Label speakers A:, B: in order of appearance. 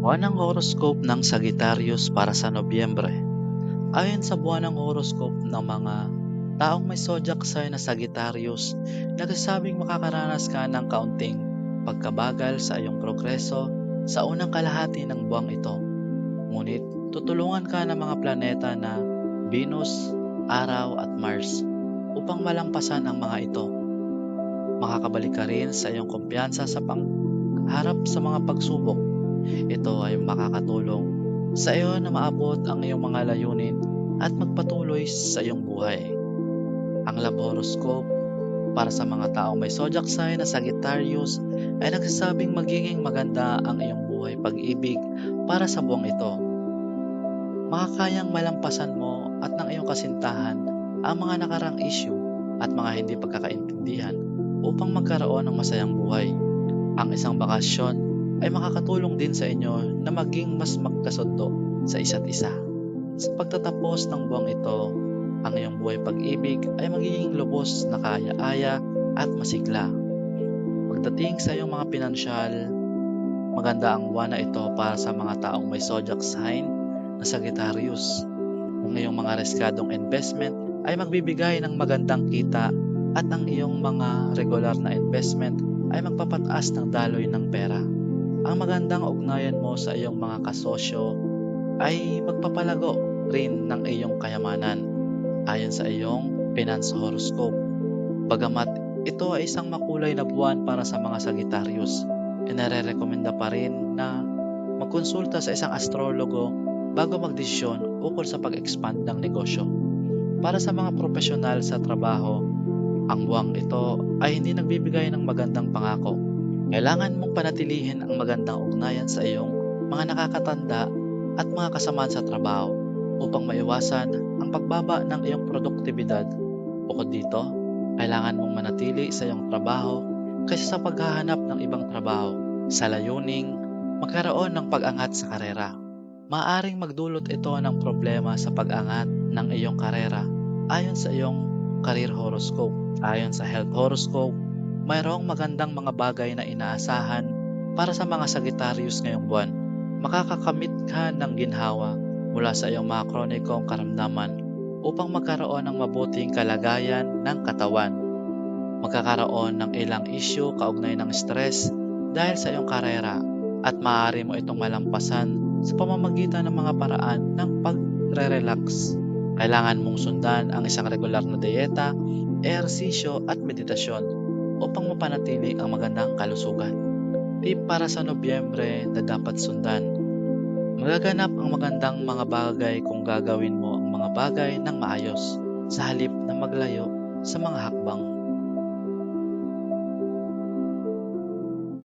A: Buwanang horoscope ng Sagittarius para sa Nobyembre. Ayon sa buwanang horoscope ng mga taong may zodiac sign na Sagittarius, nagsasabing makakaranas ka ng kaunting pagkabagal sa iyong progreso sa unang kalahati ng buwang ito. Ngunit tutulungan ka ng mga planeta na Venus, Araw at Mars upang malampasan ang mga ito. Makakabalik ka rin sa iyong kumpiyansa sa pangharap sa mga pagsubok. Ito ay makakatulong sa iyo na maabot ang iyong mga layunin at magpatuloy sa iyong buhay. Ang love horoscope para sa mga taong may zodiac sign na Sagittarius ay nagsasabing magiging maganda ang iyong buhay pag-ibig para sa buwang ito. Makakayang malampasan mo at ng iyong kasintahan ang mga nakarang issue at mga hindi pagkakaintindihan upang magkaroon ng masayang buhay. Ang isang bakasyon ay makakatulong din sa inyo na maging mas magkasundo sa isa't isa. Sa pagtatapos ng buwang ito, ang iyong buhay pag-ibig ay magiging lubos na kaya-aya at masigla. Pagdating sa iyong mga pinansyal, maganda ang buwan na ito para sa mga taong may zodiac sign na Sagittarius. Ang iyong mga riskadong investment ay magbibigay ng magandang kita at ang iyong mga regular na investment ay magpapataas ng daloy ng pera. Ang magandang ugnayan mo sa iyong mga kasosyo ay magpapalago rin ng iyong kayamanan ayon sa iyong finance horoscope. Bagamat ito ay isang makulay na buwan para sa mga Sagittarius, inirekomenda pa rin na magkonsulta sa isang astrologo bago magdesisyon ukol sa pag-expand ng negosyo. Para sa mga profesional sa trabaho, ang buwang ito ay hindi nagbibigay ng magandang pangako. Kailangan mong panatilihin ang magandang ugnayan sa iyong mga nakakatanda at mga kasamahan sa trabaho upang maiwasan ang pagbaba ng iyong produktibidad. Bukod dito, kailangan mong manatili sa iyong trabaho kaysa sa paghahanap ng ibang trabaho sa layuning magkaroon ng pag-angat sa karera. Maaring magdulot ito ng problema sa pag-angat ng iyong karera ayon sa iyong career horoscope. Ayon sa health horoscope, mayroong magandang mga bagay na inaasahan para sa mga Sagittarius ngayong buwan. Makakakamit ka ng ginhawa mula sa iyong mga kronikong karamdaman upang magkaroon ng mabuting kalagayan ng katawan. Magkakaroon ng ilang issue kaugnay ng stress dahil sa iyong karera at maaari mo itong malampasan sa pamamagitan ng mga paraan ng pagre-relax. Kailangan mong sundan ang isang regular na dieta, ehersisyo at meditasyon upang mapanatili ang magandang kalusugan. Tip para sa Nobyembre na dapat sundan. Magaganap ang magandang mga bagay kung gagawin mo ang mga bagay ng maayos sa halip na maglayo sa mga hakbang